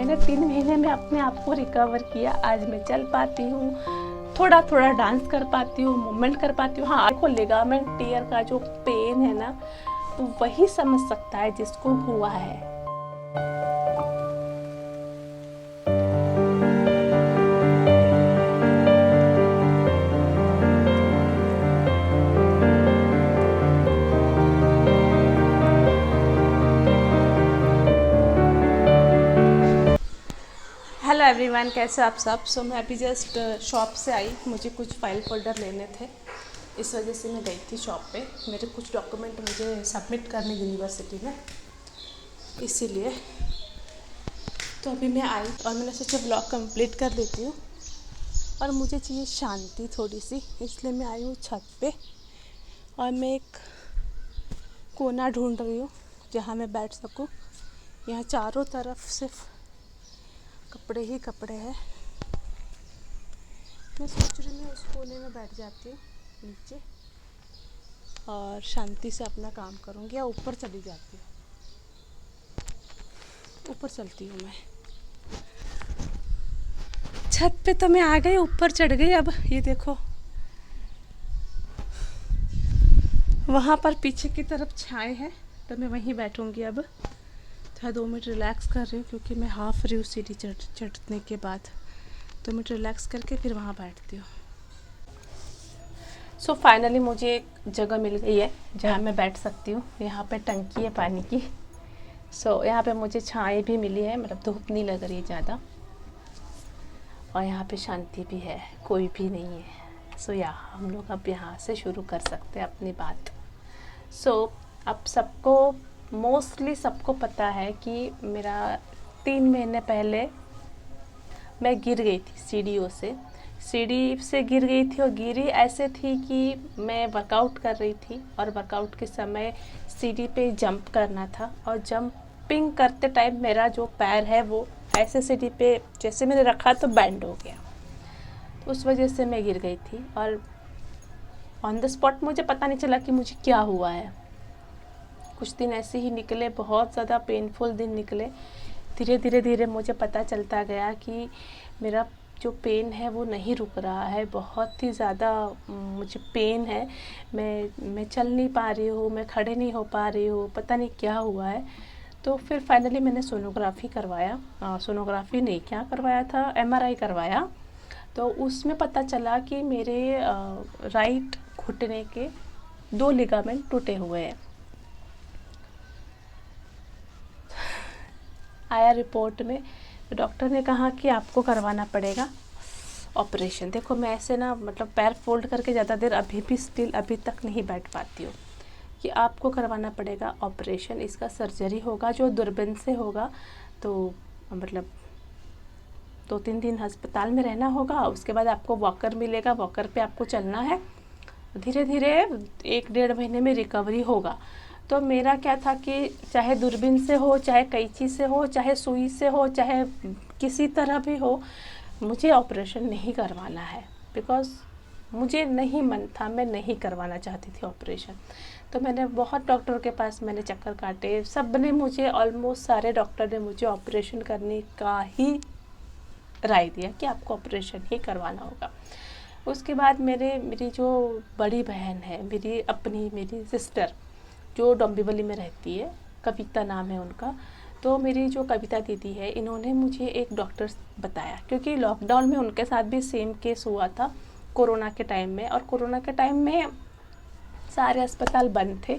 मैंने 3 महीने में अपने आप को रिकवर किया। आज मैं चल पाती हूँ, थोड़ा थोड़ा डांस कर पाती हूँ, मूवमेंट कर पाती हूँ। हाँ, देखो लिगामेंट टियर का जो पेन है ना, तो वही समझ सकता है जिसको हुआ है। हेलो एवरीवन, कैसे आप सब। मैं अभी जस्ट शॉप से आई, मुझे कुछ फाइल फोल्डर लेने थे, इस वजह से मैं गई थी शॉप पे। मेरे कुछ डॉक्यूमेंट मुझे सबमिट करने यूनिवर्सिटी में, इसीलिए तो अभी मैं आई और मैंने सोचा ब्लॉग कंप्लीट कर देती हूँ। और मुझे चाहिए शांति थोड़ी सी, इसलिए मैं आई हूँ छत पे और मैं एक कोना ढूंढ रही हूँ जहाँ मैं बैठ सकूँ। यहाँ चारों तरफ सिर्फ कपड़े ही कपड़े हैं। मैं सोच रही हूँ उस कोने में बैठ जाती हूँ नीचे और शांति से अपना काम करूँगी, या ऊपर चली जाती हूँ। ऊपर चलती हूँ मैं। छत पे तो मैं आ गई, ऊपर चढ़ गई। अब ये देखो, वहाँ पर पीछे की तरफ छाए है, तो मैं वहीं बैठूँगी। अब थोड़ा 2 मिनट रिलैक्स कर रही हूँ, क्योंकि मैं हाफ रही हूँ सीढ़ी चढ़ने के बाद। 2 मिनट रिलैक्स करके फिर वहाँ बैठती हूँ। सो फाइनली मुझे एक जगह मिल गई है जहाँ मैं बैठ सकती हूँ। यहाँ पे टंकी है पानी की। यहाँ पे मुझे छाए भी मिली है, मतलब धूप नहीं लग रही है ज़्यादा, और यहाँ पे शांति भी है, कोई भी नहीं है। यहाँ हम लोग अब यहाँ से शुरू कर सकते हैं अपनी बात। अब सबको मोस्टली सबको पता है कि मेरा 3 महीने पहले मैं गिर गई थी सीढ़ी से गिर गई थी। और गिरी ऐसे थी कि मैं वर्कआउट कर रही थी और वर्कआउट के समय सीढ़ी पे जंप करना था, और जंपिंग करते टाइम मेरा जो पैर है वो ऐसे सीढ़ी पे जैसे मैंने रखा तो बैंड हो गया, तो उस वजह से मैं गिर गई थी। और ऑन द स्पॉट मुझे पता नहीं चला कि मुझे क्या हुआ है। कुछ दिन ऐसे ही निकले, बहुत ज़्यादा पेनफुल दिन निकले। धीरे धीरे मुझे पता चलता गया कि मेरा जो पेन है वो नहीं रुक रहा है, बहुत ही ज़्यादा मुझे पेन है। मैं चल नहीं पा रही हूँ, मैं खड़े नहीं हो पा रही हूँ, पता नहीं क्या हुआ है। तो फिर फाइनली मैंने सोनोग्राफी करवाया। सोनोग्राफी नहीं, क्या करवाया था, MRI करवाया। तो उसमें पता चला कि मेरे राइट घुटने के 2 लिगामेंट टूटे हुए हैं। आया रिपोर्ट में, डॉक्टर ने कहा कि आपको करवाना पड़ेगा ऑपरेशन। देखो मैं ऐसे ना, मतलब पैर फोल्ड करके ज़्यादा देर अभी भी स्टिल अभी तक नहीं बैठ पाती हूँ, कि आपको करवाना पड़ेगा ऑपरेशन। इसका सर्जरी होगा जो दूरबीन से होगा, तो मतलब 2-3 दिन अस्पताल में रहना होगा। उसके बाद आपको वॉकर मिलेगा, वॉकर पे आपको चलना है। धीरे धीरे 1-1.5 महीने में रिकवरी होगा। तो मेरा क्या था कि चाहे दूरबीन से हो, चाहे कैंची से हो, चाहे सुई से हो, चाहे किसी तरह भी हो, मुझे ऑपरेशन नहीं करवाना है। बिकॉज़ मुझे नहीं मन था, मैं नहीं करवाना चाहती थी ऑपरेशन। तो मैंने बहुत डॉक्टर के पास मैंने चक्कर काटे, सब ने मुझे, ऑलमोस्ट सारे डॉक्टर ने मुझे ऑपरेशन करने का ही राय दिया कि आपको ऑपरेशन ही करवाना होगा। उसके बाद मेरी जो बड़ी बहन है, मेरी सिस्टर जो डोंबिवली में रहती है, कविता नाम है उनका। तो मेरी जो कविता दीदी है, इन्होंने मुझे एक डॉक्टर बताया, क्योंकि लॉकडाउन में उनके साथ भी सेम केस हुआ था कोरोना के टाइम में। और कोरोना के टाइम में सारे अस्पताल बंद थे,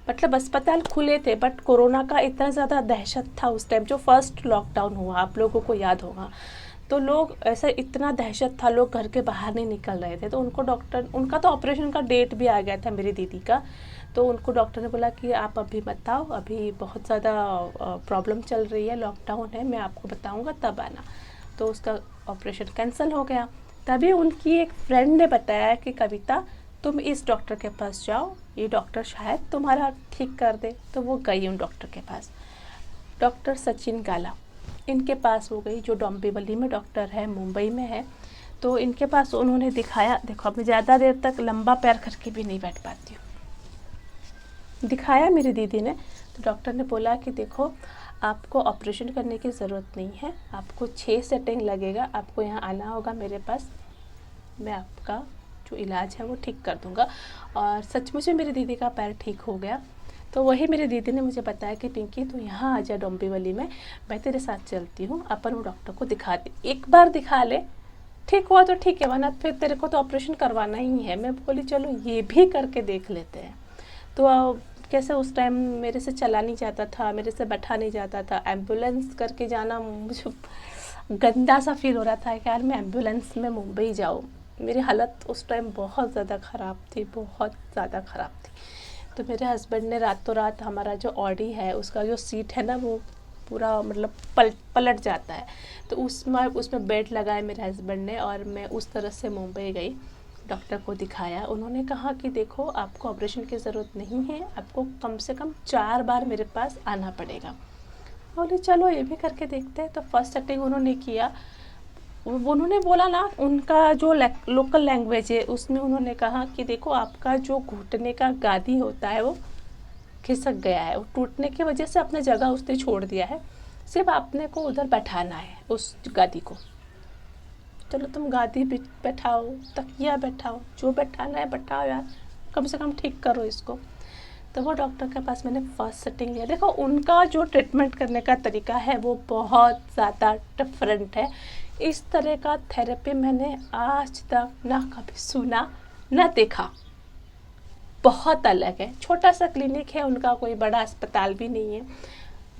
मतलब अस्पताल खुले थे, बट कोरोना का इतना ज़्यादा दहशत था उस टाइम। जो फर्स्ट लॉकडाउन हुआ, आप लोगों को याद होगा, तो लोग ऐसा इतना दहशत था, लोग घर के बाहर नहीं निकल रहे थे। तो उनका तो ऑपरेशन का डेट भी आ गया था मेरी दीदी का। तो उनको डॉक्टर ने बोला कि आप अभी मत आओ, अभी बहुत ज़्यादा प्रॉब्लम चल रही है, लॉकडाउन है, मैं आपको बताऊंगा तब आना। तो उसका ऑपरेशन कैंसिल हो गया। तभी उनकी एक फ्रेंड ने बताया कि कविता, तुम इस डॉक्टर के पास जाओ, ये डॉक्टर शायद तुम्हारा ठीक कर दे। तो वो गई उन डॉक्टर के पास, डॉक्टर सचिन गाला, इनके पास हो गई, जो डोंबिवली में डॉक्टर है, मुंबई में है। तो इनके पास उन्होंने दिखाया। देखो अब मैं ज़्यादा देर तक लंबा पैर करके भी नहीं बैठ पाती हूँ। दिखाया मेरी दीदी ने, तो डॉक्टर ने बोला कि देखो आपको ऑपरेशन करने की ज़रूरत नहीं है, आपको 6 सेटिंग लगेगा, आपको यहाँ आना होगा मेरे पास, मैं आपका जो इलाज है वो ठीक कर दूँगा। और सचमुच में मेरी दीदी का पैर ठीक हो गया। तो वही मेरी दीदी ने मुझे बताया कि पिंकी तू यहाँ आ जा डोंबिवली में, मैं तेरे साथ चलती हूँ, अपन वो डॉक्टर को दिखा दे, एक बार दिखा ले, ठीक हुआ तो ठीक है, वरना फिर तेरे को तो ऑपरेशन करवाना ही है। मैं बोली चलो ये भी करके देख लेते हैं। तो कैसे उस टाइम मेरे से चला नहीं जाता था, मेरे से बैठा नहीं जाता था, एम्बुलेंस करके जाना मुझे गंदा सा फील हो रहा था कि यार मैं एम्बुलेंस में मुंबई जाऊँ। मेरी हालत उस टाइम बहुत ज़्यादा ख़राब थी, बहुत ज़्यादा ख़राब थी। तो मेरे हस्बैंड ने रातों रात, हमारा जो ऑडी है उसका जो सीट है ना वो पूरा मतलब पलट जाता है, तो उसमें बेड लगाए मेरे हस्बैंड ने, और मैं उस तरह से मुंबई गई, डॉक्टर को दिखाया। उन्होंने कहा कि देखो आपको ऑपरेशन की ज़रूरत नहीं है, आपको कम से कम 4 बार मेरे पास आना पड़ेगा। बोले चलो ये भी करके देखते हैं। तो फर्स्ट सेटिंग उन्होंने किया, उन्होंने बोला ना, उनका जो लोकल लैंग्वेज है उसमें उन्होंने कहा कि देखो आपका जो घुटने का गादी होता है वो खिसक गया है, वो टूटने की वजह से अपने जगह उसने छोड़ दिया है, सिर्फ आपने को उधर बैठाना है उस गादी को। चलो तुम गादी बैठाओ, तकिया बैठाओ, जो बैठाना है बैठाओ यार, कम से कम ठीक करो इसको। तो वो डॉक्टर के पास मैंने फर्स्ट सेटिंग लिया। देखो उनका जो ट्रीटमेंट करने का तरीका है वो बहुत ज़्यादा डिफरेंट है। इस तरह का थेरेपी मैंने आज तक ना कभी सुना ना देखा, बहुत अलग है। छोटा सा क्लिनिक है उनका, कोई बड़ा अस्पताल भी नहीं है,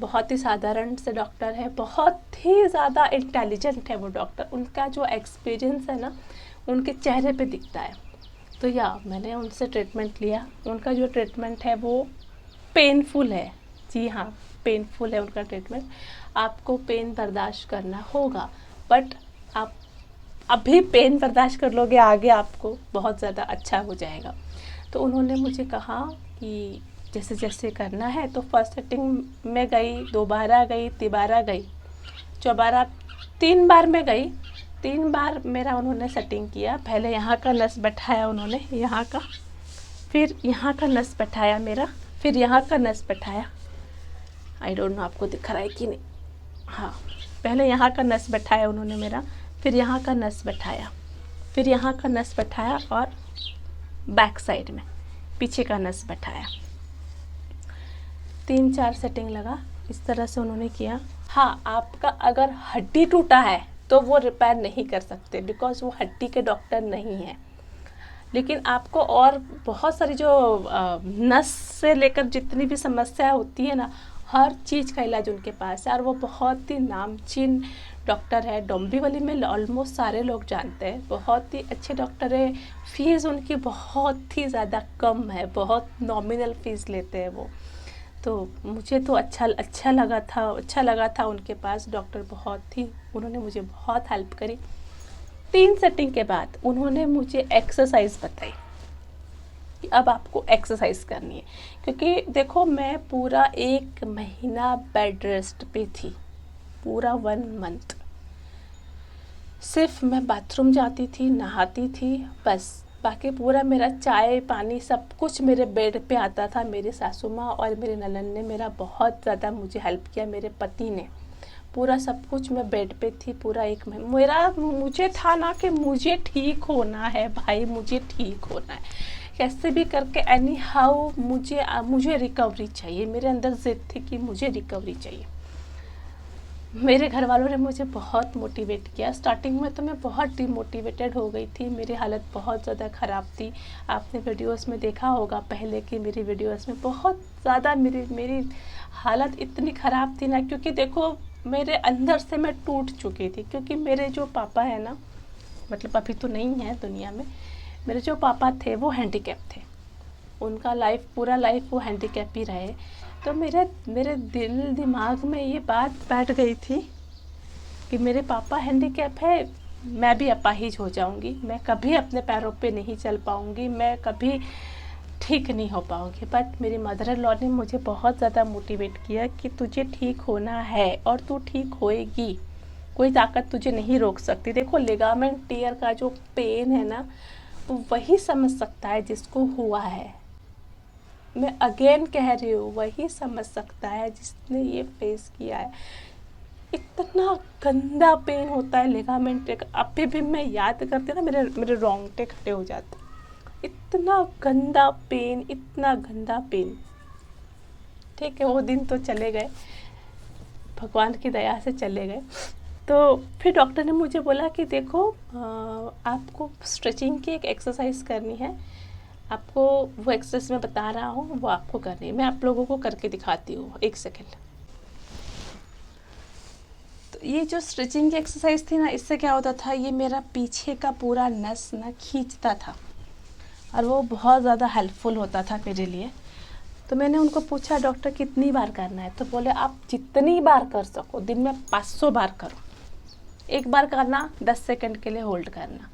बहुत ही साधारण से डॉक्टर है, बहुत ही ज़्यादा इंटेलिजेंट है वो डॉक्टर। उनका जो एक्सपीरियंस है ना उनके चेहरे पे दिखता है। तो मैंने उनसे ट्रीटमेंट लिया। उनका जो ट्रीटमेंट है वो पेनफुल है, जी हाँ पेनफुल है उनका ट्रीटमेंट। आपको पेन बर्दाश्त करना होगा, बट आप अभी पेन बर्दाश्त कर लोगे, आगे आपको बहुत ज़्यादा अच्छा हो जाएगा। तो उन्होंने मुझे कहा कि जैसे जैसे करना है। तो फर्स्ट सेटिंग में गई, दोबारा गई, तिबारा गई, चौबारा, 3 बार मैं गई। 3 बार मेरा उन्होंने सेटिंग किया। पहले यहाँ का नस बैठाया उन्होंने, यहाँ का, फिर यहाँ का नस बैठाया मेरा, फिर यहाँ का नस बैठाया। आई डोंट नो आपको दिख रहा है कि नहीं, हाँ पहले यहाँ का नस बैठाया उन्होंने मेरा, फिर यहाँ का नस बैठाया, फिर यहाँ का नस बैठाया, और बैक साइड में पीछे का नस बैठाया। 3-4 सेटिंग लगा, इस तरह से उन्होंने किया। हाँ, आपका अगर हड्डी टूटा है तो वो रिपेयर नहीं कर सकते, बिकॉज वो हड्डी के डॉक्टर नहीं है। लेकिन आपको और बहुत सारी जो नस से लेकर जितनी भी समस्या होती है ना, हर चीज़ का इलाज उनके पास है, और वो बहुत ही नामचीन डॉक्टर है। डोंबिवली में ऑलमोस्ट सारे लोग जानते हैं, बहुत ही अच्छे डॉक्टर है। फीस उनकी बहुत ही ज़्यादा कम है, बहुत नॉमिनल फीस लेते हैं वो। तो मुझे तो अच्छा लगा था उनके पास। डॉक्टर बहुत ही, उन्होंने मुझे बहुत हेल्प करी। 3 सेटिंग के बाद उन्होंने मुझे एक्सरसाइज बताई कि अब आपको एक्सरसाइज करनी है, क्योंकि देखो मैं पूरा 1 महीना बेड रेस्ट पे थी, पूरा 1 मंथ। सिर्फ मैं बाथरूम जाती थी, नहाती थी, बस। बाकी पूरा मेरा चाय पानी सब कुछ मेरे बेड पे आता था। मेरी सासू माँ और मेरे ननद ने मेरा बहुत ज़्यादा मुझे हेल्प किया, मेरे पति ने। पूरा सब कुछ मैं बेड पे थी पूरा 1 महीना। मुझे था ना कि मुझे ठीक होना है भाई, मुझे ठीक होना है कैसे भी करके, एनी हाउ मुझे रिकवरी चाहिए। मेरे अंदर जिद थी कि मुझे रिकवरी चाहिए। मेरे घर वालों ने मुझे बहुत मोटिवेट किया। स्टार्टिंग में तो मैं बहुत डिमोटिवेटेड हो गई थी, मेरी हालत बहुत ज़्यादा ख़राब थी। आपने वीडियोस में देखा होगा पहले कि मेरी वीडियोस में बहुत ज़्यादा मेरी हालत इतनी ख़राब थी ना, क्योंकि देखो मेरे अंदर से मैं टूट चुकी थी। क्योंकि मेरे जो पापा है ना, मतलब अभी तो नहीं है दुनिया में, मेरे जो पापा थे वो हैंडीकैप थे। उनका पूरा लाइफ वो हैंडीकैप ही रहे। तो मेरे दिल दिमाग में ये बात बैठ गई थी कि मेरे पापा हैंडीकैप है, मैं भी अपाहिज हो जाऊंगी, मैं कभी अपने पैरों पे नहीं चल पाऊंगी, मैं कभी ठीक नहीं हो पाऊंगी। बट मेरी मदर इन लॉ ने मुझे बहुत ज़्यादा मोटिवेट किया कि तुझे ठीक होना है और तू ठीक होएगी, कोई ताकत तुझे नहीं रोक सकती। देखो लिगामेंट टियर का जो पेन है ना, वो वही समझ सकता है जिसको हुआ है। मैं अगेन कह रही हूँ, वही समझ सकता है जिसने ये फेस किया है। इतना गंदा पेन होता है लिगामेंट, अभी भी मैं याद करती हूँ ना, मेरे रोंगटे खड़े हो जाते। इतना गंदा पेन, इतना गंदा पेन। ठीक है, वो दिन तो चले गए, भगवान की दया से चले गए। तो फिर डॉक्टर ने मुझे बोला कि देखो आपको स्ट्रेचिंग की एक एक्सरसाइज करनी है, आपको वो एक्सरसाइज मैं बता रहा हूँ वो आपको करनी है। मैं आप लोगों को करके दिखाती हूँ, एक सेकेंड। तो ये जो स्ट्रेचिंग की एक्सरसाइज थी ना, इससे क्या होता था, ये मेरा पीछे का पूरा नस ना खींचता था और वो बहुत ज़्यादा हेल्पफुल होता था मेरे लिए। तो मैंने उनको पूछा डॉक्टर कितनी बार करना है, तो बोले आप जितनी बार कर सको, दिन में 500 बार करो। एक बार करना, 10 सेकंड के लिए होल्ड करना।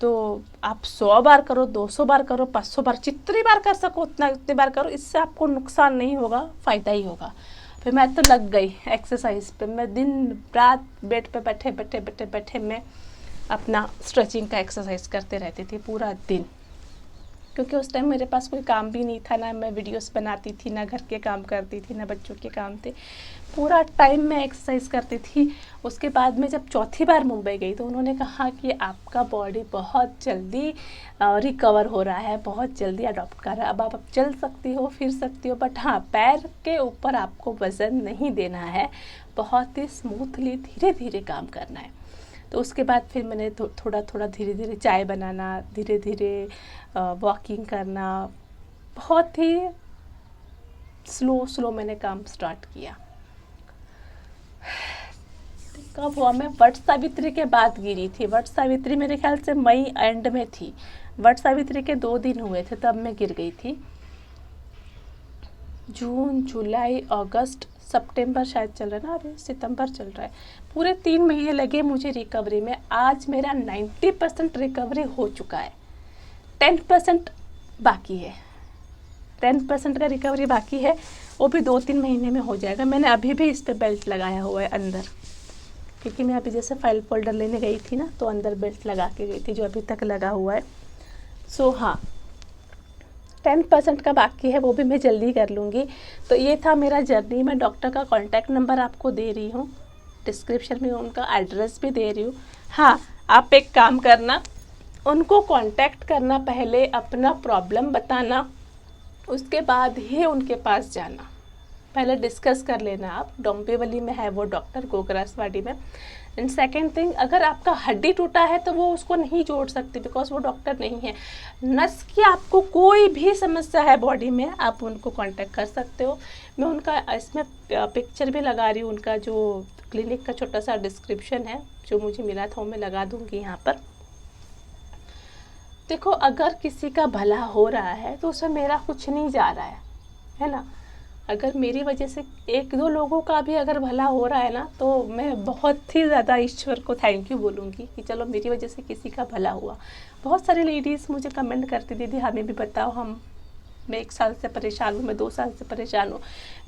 तो आप 100 बार करो, 200 बार करो, 500 बार, जितनी बार कर सको उतनी बार करो। इससे आपको नुकसान नहीं होगा, फ़ायदा ही होगा। फिर मैं तो लग गई एक्सरसाइज पे। मैं दिन रात बेड पे बैठे मैं अपना स्ट्रेचिंग का एक्सरसाइज करते रहती थी पूरा दिन, क्योंकि उस टाइम मेरे पास कोई काम भी नहीं था, ना मैं वीडियोस बनाती थी, ना घर के काम करती थी, ना बच्चों के काम थे। पूरा टाइम मैं एक्सरसाइज करती थी। उसके बाद में जब चौथी बार मुंबई गई तो उन्होंने कहा कि आपका बॉडी बहुत जल्दी रिकवर हो रहा है, बहुत जल्दी अडॉप्ट कर रहा है, अब चल सकती हो, फिर सकती हो, बट हाँ पैर के ऊपर आपको वज़न नहीं देना है, बहुत ही स्मूथली धीरे धीरे काम करना है। तो उसके बाद फिर मैंने थोड़ा थोड़ा धीरे धीरे चाय बनाना, धीरे धीरे वॉकिंग करना, बहुत ही स्लो मैंने काम स्टार्ट किया। कब हुआ, मैं वट सावित्री के बाद गिरी थी। वट सावित्री मेरे ख्याल से मई एंड में थी, वट सावित्री के 2 दिन हुए थे तब मैं गिर गई थी। जून, जुलाई, अगस्त, सितंबर शायद चल रहा है ना, अभी सितंबर चल रहा है। पूरे 3 महीने लगे मुझे रिकवरी में। आज मेरा 90% रिकवरी हो चुका है, 10% बाकी है। 10% का रिकवरी बाकी है, वो भी 2-3 महीने में हो जाएगा। मैंने अभी भी इस पर बेल्ट लगाया हुआ है अंदर, क्योंकि मैं अभी जैसे फाइल फोल्डर लेने गई थी ना, तो अंदर बेल्ट लगा के गई थी, जो अभी तक लगा हुआ है। सो हाँ, 10% का बाकी है, वो भी मैं जल्दी कर लूँगी। तो ये था मेरा जर्नी। मैं डॉक्टर का कॉन्टैक्ट नंबर आपको दे रही हूँ, डिस्क्रिप्शन में उनका एड्रेस भी दे रही हूँ। हाँ, आप एक काम करना, उनको कांटेक्ट करना, पहले अपना प्रॉब्लम बताना, उसके बाद ही उनके पास जाना। पहले डिस्कस कर लेना आप, डोंबिवली में है वो डॉक्टर, गोगरासवाड़ी में। एंड सेकेंड थिंग, अगर आपका हड्डी टूटा है तो वो उसको नहीं जोड़ सकते, बिकॉज वो डॉक्टर नहीं है। नस की आपको कोई भी समस्या है बॉडी में, आप उनको कांटेक्ट कर सकते हो। मैं उनका इसमें पिक्चर भी लगा रही हूँ, उनका जो क्लिनिक का छोटा सा डिस्क्रिप्शन है जो मुझे मिला था, वो मैं लगा दूँगी यहाँ पर। देखो, अगर किसी का भला हो रहा है तो उसमें मेरा कुछ नहीं जा रहा है ना। अगर मेरी वजह से 1-2 लोगों का भी अगर भला हो रहा है ना, तो मैं बहुत ही ज़्यादा ईश्वर को थैंक यू बोलूँगी कि चलो मेरी वजह से किसी का भला हुआ। बहुत सारी लेडीज़ मुझे कमेंट करती, दीदी हमें भी बताओ, मैं 1 साल से परेशान हूँ, मैं 2 साल से परेशान हूँ।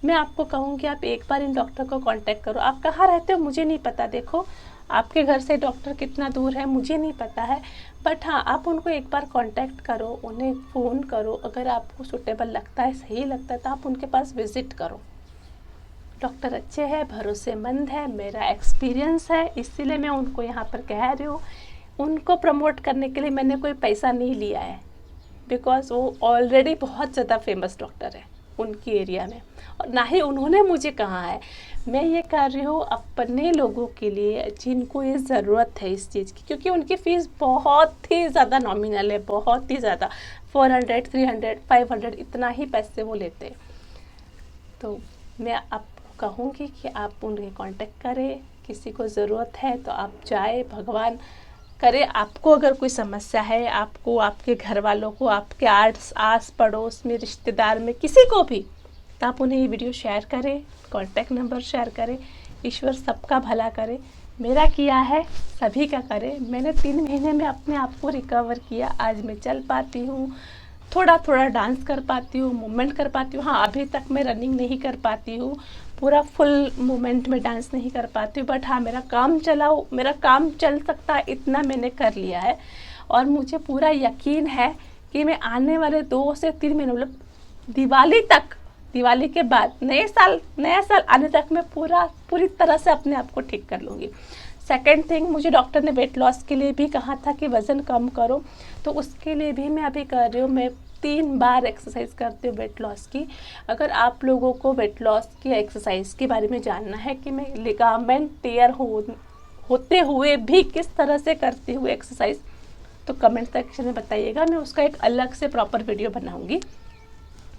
मैं आपको कहूँगी आप एक बार इन डॉक्टर को कांटेक्ट करो। आप कहाँ रहते हो मुझे नहीं पता, देखो आपके घर से डॉक्टर कितना दूर है मुझे नहीं पता है, बट हाँ आप उनको एक बार कांटेक्ट करो, उन्हें फ़ोन करो। अगर आपको सूटेबल लगता है, सही लगता है, तो आप उनके पास विज़िट करो। डॉक्टर अच्छे हैं, भरोसेमंद है, मेरा एक्सपीरियंस है, इसीलिए मैं उनको यहाँ पर कह रही हूँ। उनको प्रमोट करने के लिए मैंने कोई पैसा नहीं लिया है, बिकॉज वो ऑलरेडी बहुत ज़्यादा फेमस डॉक्टर है उनकी एरिया में, और ना ही उन्होंने मुझे कहा है। मैं ये कर रही हूँ अपने लोगों के लिए जिनको ये ज़रूरत है इस चीज़ की, क्योंकि उनकी फ़ीस बहुत ही ज़्यादा नॉमिनल है, बहुत ही ज़्यादा 400, 300, 500 इतना ही पैसे वो लेते हैं। तो मैं आपको कहूँगी कि आप उनके कांटेक्ट करें, किसी को ज़रूरत है तो आप जाए, भगवान करे आपको अगर कोई समस्या है, आपको, आपके घर वालों को, आपके आस पड़ोस में, रिश्तेदार में, किसी को भी, तो आप उन्हें ये वीडियो शेयर करें, कांटेक्ट नंबर शेयर करें। ईश्वर सबका भला करे, मेरा किया है सभी का करे। मैंने 3 महीने में अपने आप को रिकवर किया, आज मैं चल पाती हूँ, थोड़ा थोड़ा डांस कर पाती हूँ, मूवमेंट कर पाती हूँ। हाँ, अभी तक मैं रनिंग नहीं कर पाती हूँ, पूरा फुल मूवमेंट में डांस नहीं कर पाती हूँ, बट हाँ मेरा काम चल सकता है, इतना मैंने कर लिया है। और मुझे पूरा यकीन है कि मैं आने वाले 2 से 3 महीने, मतलब दिवाली के बाद नया साल आने तक मैं पूरी तरह से अपने आप को ठीक कर लूँगी। सेकेंड थिंग, मुझे डॉक्टर ने वेट लॉस के लिए भी कहा था कि वज़न कम करो, तो उसके लिए भी मैं अभी कर रही हूँ। मैं 3 बार एक्सरसाइज करती हूँ वेट लॉस की। अगर आप लोगों को वेट लॉस की एक्सरसाइज के बारे में जानना है कि मैं लिगामेंट टियर होते हुए भी किस तरह से करती हूँ एक्सरसाइज, तो कमेंट सेक्शन में बताइएगा। मैं उसका एक अलग से प्रॉपर वीडियो बनाऊँगी।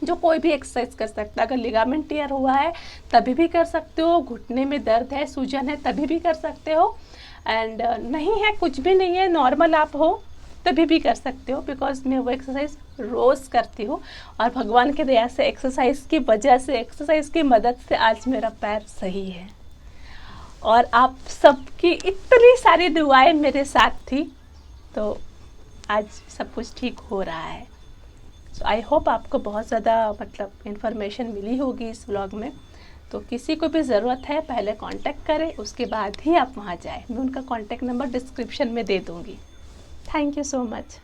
जो कोई भी एक्सरसाइज कर सकता है। अगर लिगामेंट टियर हुआ है तभी भी कर सकते हो, घुटने में दर्द है, सूजन है, तभी भी कर सकते हो, एंड नहीं है, कुछ भी नहीं है, नॉर्मल आप हो तभी भी कर सकते हो, बिकॉज मैं वो एक्सरसाइज रोज़ करती हूँ। और भगवान की दया से, एक्सरसाइज की वजह से, एक्सरसाइज की मदद से आज मेरा पैर सही है। और आप सबकी इतनी सारी दुआएं मेरे साथ थी, तो आज सब कुछ ठीक हो रहा है। सो आई होप आपको बहुत ज़्यादा मतलब इन्फॉर्मेशन मिली होगी इस व्लॉग में। तो किसी को भी ज़रूरत है पहले कांटेक्ट करें, उसके बाद ही आप वहाँ जाएं। मैं उनका कांटेक्ट नंबर डिस्क्रिप्शन में दे दूँगी। Thank you so much.